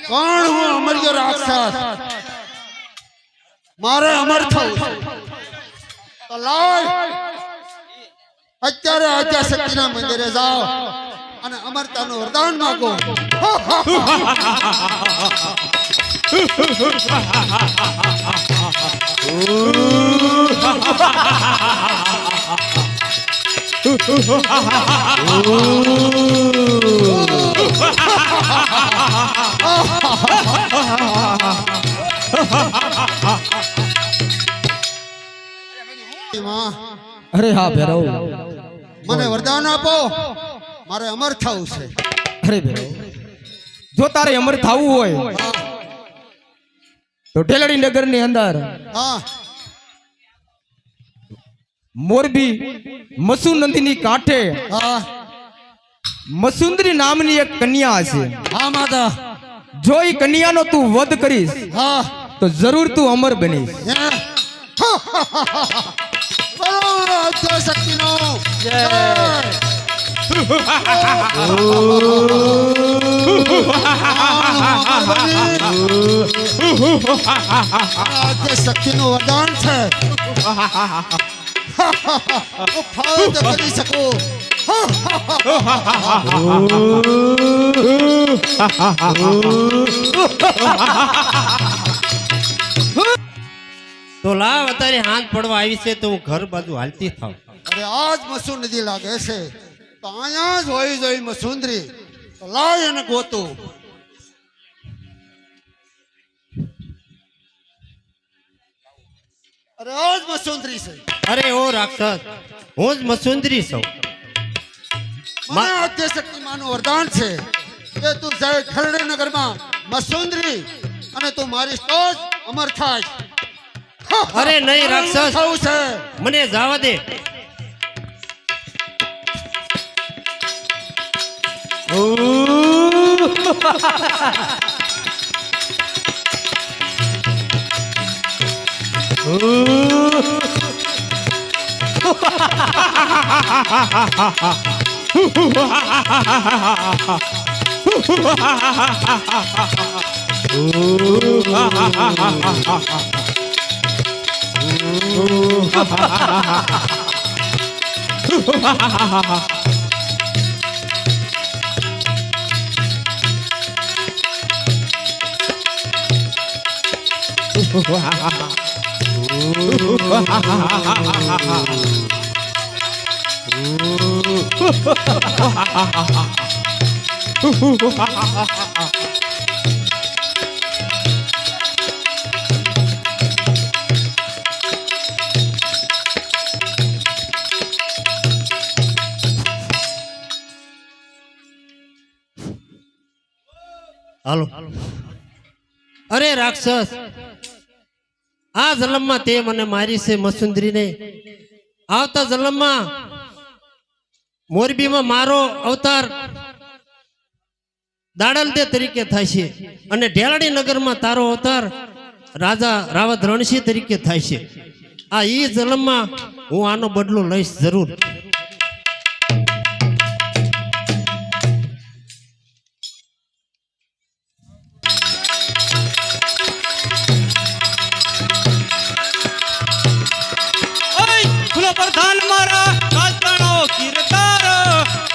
કોણ હું અમર્યો રાક્ષસ મારે અમર થવું તો લાય અત્યારે આદ્ય શક્તિના મંદિરે જાઓ અને અમરતાનું વરદાન માંગો अरे हाँ भैरव મને વરદાન આપો મારે અમર થવું છે अरे भैरव जो तारे अमर थावू होय तो ઢેલડી નગર ની અંદર હા મોરબી મસુ નદીની કાંઠે હા મસુંદરી નામની એક કન્યા છે હા માતા જો એ કન્યાનો તું વધ કરીશ હા તો જરૂર તું અમર બનીશ આદ્ય શક્તિનો જય આદ્ય શક્તિનું વરદાન છે હું ફાળો કરી શકું તો લાવ અત્યારે હાથ પડવા આવી છે તો હું ઘર બાજુ હાલતી થાવ અરે આજ મસુ નદી લાગે છે તો અહીંયા જ હોઈ જોઈ મસુંદરી તો લાય એને ગોતું અરે આજ મસુંદરી છે અરે ઓ રાક્ષસ હું જ મસુંદરી છું મને આદ્ય શક્તિ માનું વરદાન છે કે તું જાય ખરડે નગરમાં મસુંદરી અને તું મારી સ્ટોજ અમર થાય અરે નહીં રાક્ષસ થવું છે મને જવા દે હાલો અરે રાક્ષસ આ જન્મમાં તે મને મારી છે મસુંદરીને આવતા જન્મમાં મોરબીમાં મારો અવતાર દાડલદે તરીકે થાય છે અને ઢેલાડી નગરમાં તારો અવતાર રાજા રાવત રણસિંહ તરીકે થાય છે આ ઈ જન્મમાં હું આનો બદલો લઈશ જરૂર. સુનો પ્રધાન મારા રાજકારણો કીર્તાર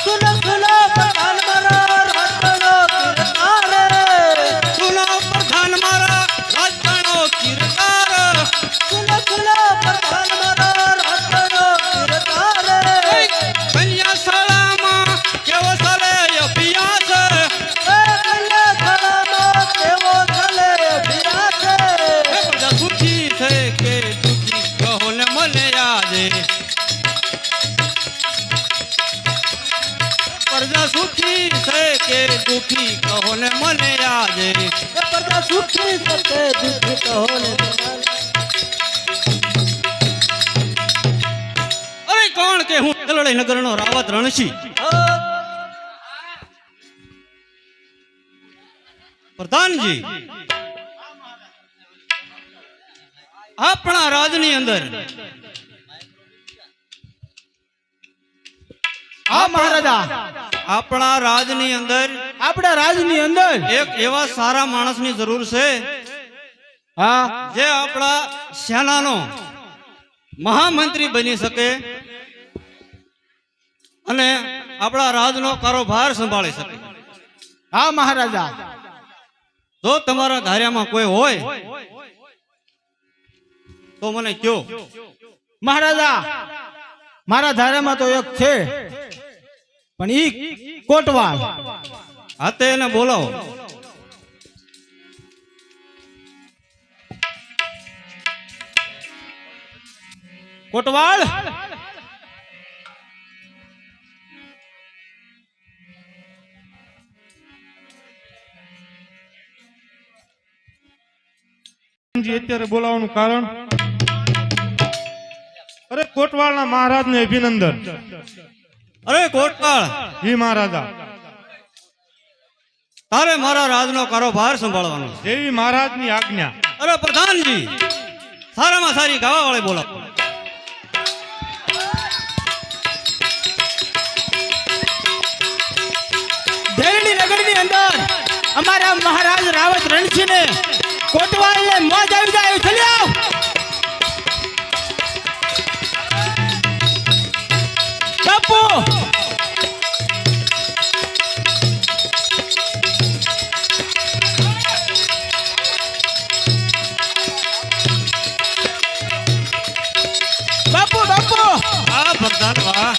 સુનો સુનો પ્રધાન મારા રાજકારણો કીર્તાર સુનો પ્રધાન મારા રાજકારણો કીર્તાર સુનો સુનો પ્રધાન મારા રાજકારણો કીર્તાર કન્યા શાળામાં કેવો ચાલે અભ્યાસ કન્યા શાળામાં કેવો ચાલે અભ્યાસ પ્રજા સુખી છે કે દુખી કહો ને મને યાદે પ્રજા સુખી છે કે દુખી કહો ને મને યાદે પ્રજા સુખી સતે દુઃખી કહો ને અરે કોણ કે હું તલડી નગરનો રાવત રણછી પ્રધાનજી આપણા રાજની અંદર હા મહારાજા આપણા રાજની અંદર આપણા રાજની અંદર એક એવા સારા માણસની જરૂર છે હા જે આપણા સેનાનો મહામંત્રી બની શકે અને આપણા રાજનો કારોબાર સંભાળી શકે. હા મહારાજા જો તમારા ધાર્યામાં કોઈ હોય તો મને કયો. મહારાજા મારા ધારામાં તો એક છે પણ ઈ કોટવાળ હાથે એને બોલાવો. કોટવાળ અત્યારે બોલાવવાનું કારણ અરે કોટવાળના મહારાજને અભિનંદન. અરે કોટવાળ, જી મહારાજા, તારે મારા રાજનો કારોબાર સંભાળવાનો. જેવી મહારાજની આજ્ઞા. અરે પ્રધાનજી, સારામાં સારી ગાવા વાળી બોલાવો. ધેરણી નગરની અંદર અમારા મહારાજ રાવત રણછીને કોટવાળને મોજ આવી જાય ચલી આવ. બાપુ બાપુ બાપુ આ પ્રધાન વાહ.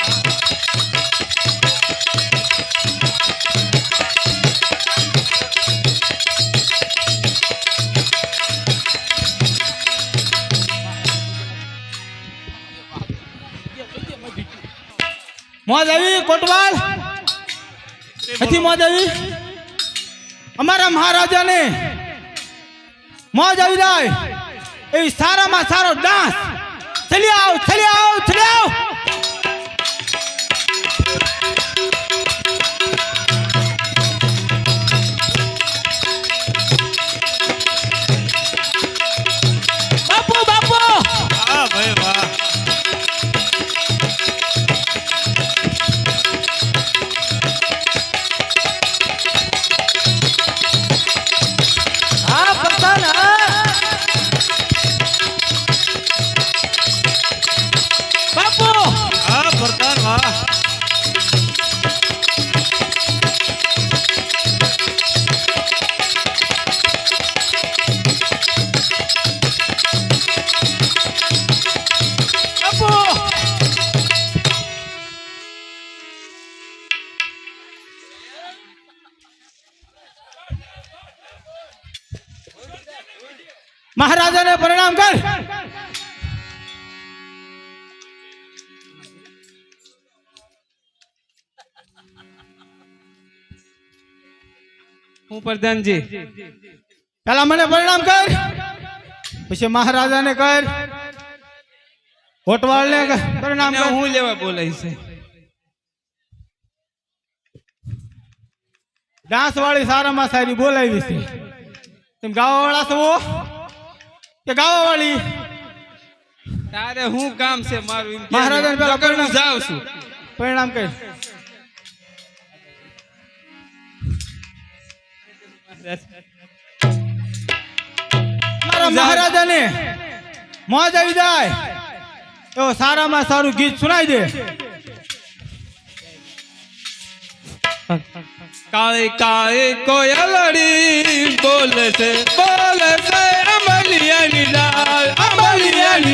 મોજ આવી કોટવાળ? નથી મોજ આવી? અમારા મહારાજાને મોજ આવી જાય એ સારામાં સારો ડાન્સ. ચલી આવ ચલી આવ ચલી આવ. બાપુ બાપુ આ ભાઈ વાહ. હા પ્રધાન હા બાપુ આ પ્રધાન વાહ. બાપુ મહારાજાને પ્રણામ કર. હું પ્રધાનજી પેલા મને પ્રણામ કર, પછી મહારાજાને કર, કોટવાળને પ્રણામ કર. હું લેવા બોલાય છે. ડાન્સ વાળી સારામાં સારી બોલાવી છે. તમે ગાવા વાળા છો કે ગાવા વાળી? તારે હું કામ છે મારું એમ કે મહારાજાને પેલા નકર હું પરિણામ- જાઉં છું પરિણામ કઈ મારા મહારાજાને મોજ આવી જાય એવો સારામાં સારું ગીત સુનાઈ દે. કાળી કાળી કોયલડી બોલે છે અમલિયાની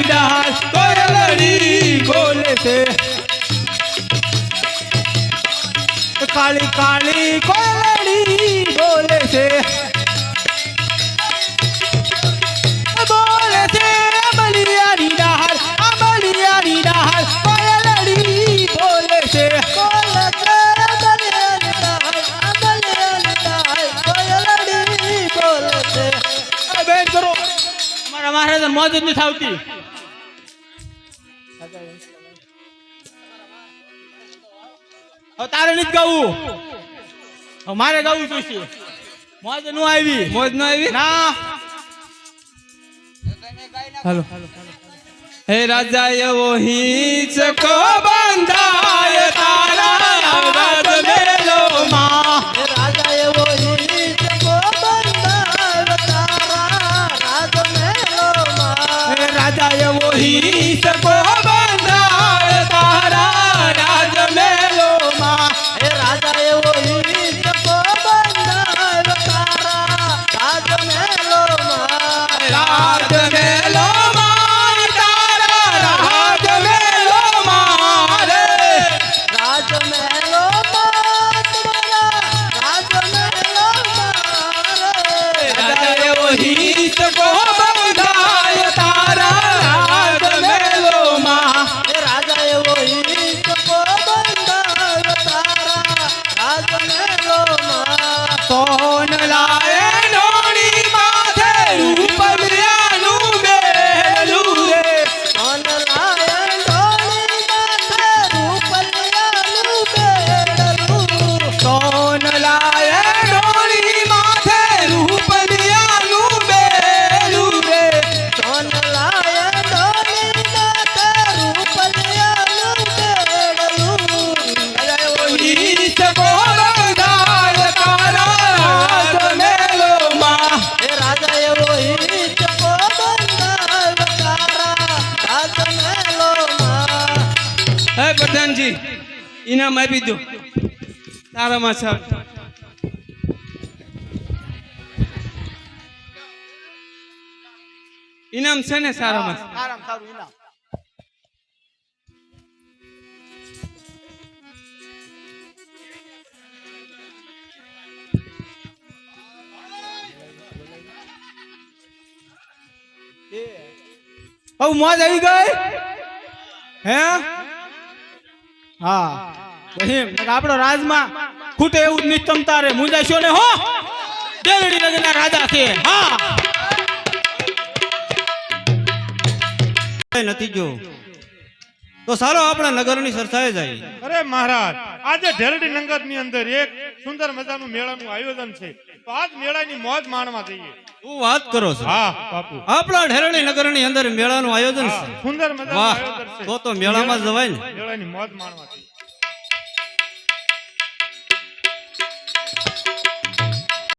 ડાળ કોયલડી બોલે છે કાળી કાળી કોયલડી બોલે છે બોલે છે અમલિયાની ડાળ કોયલડી બોલે છે આ બેન કરો મારા મહારાજા મોજ જ નથી આવતી. હવે તારે નથી ગાવું, હવે મારે ગાવું જોઈશે. મોજ નું આવી મોજ ન આવી ના. હાલો હે રાજા એવો હિંચ કો બંધાય તારા રાજ મેલો માં રાજા એવો હિત કો બંધાવ તારા રાજ મેલોમાં. હે રાજા એવો હિંચ કો બંધાય તારા રાજ મેલો માં હે રાજા એવો હિત કો બંધાવ તારા રાજ મેલોમાં. રાજ મેલો માં તારા રાજ મેલો માં રે રાજ મેલોમાં તમારા રાજ મેલોમાં રે. રાજા એવો હિંચ કો બંધાય તારા રાજ મેલો માં હે રાજા એવો હિત કો બંધાવ તારા રાજ મેલોમાં. સોન લાય નોણી માથે રૂપ મ્યાનું બેલું રે અનલાયન ડોળી માથે રૂપલિયાનું બેડલું. સોન લાય નોણી માથે રૂપ મ્યાનું બેલું રે અનલાયન ડોળી માથે રૂપલિયાનું બેડલું. ઈશ બોલદાય તારા રાજ મેલો માં હે રાજા એવો હિત કો બંધાવ તારા રાજ મેલોમાં. હે પ્રધાનજી ઇનામ આપી દો તારામાં સાહેબ ઇનામ છે ને સારામાં સારામાં સારું ઇનામ. હવે મોજ આવી ગઈ હે હા વહીમ આપણો રાજમાં ખૂટે એવું જ નિસ્તમતા રે મુંજાશો ને હો દેવડી નગરના રાજા છે. હા નથી જો તો સારો આપણા નગરની સરસાએ જાય. અરે મહારાજ આજે ઢેલડી નગર ની અંદર એક સુંદર મજાનું મેળાનું આયોજન છે, તો આજ મેળાની મોજ માણવા જઈએ. તું વાત કરો છો? હા બાપુ, આપણા ઢેરણી નગરની અંદર મેળાનું આયોજન છે. સુંદર મજાનું વાહ, આયોજન છે. તો મેળામાં જવાય ને. મેળાની મોજ માણવા જઈએ.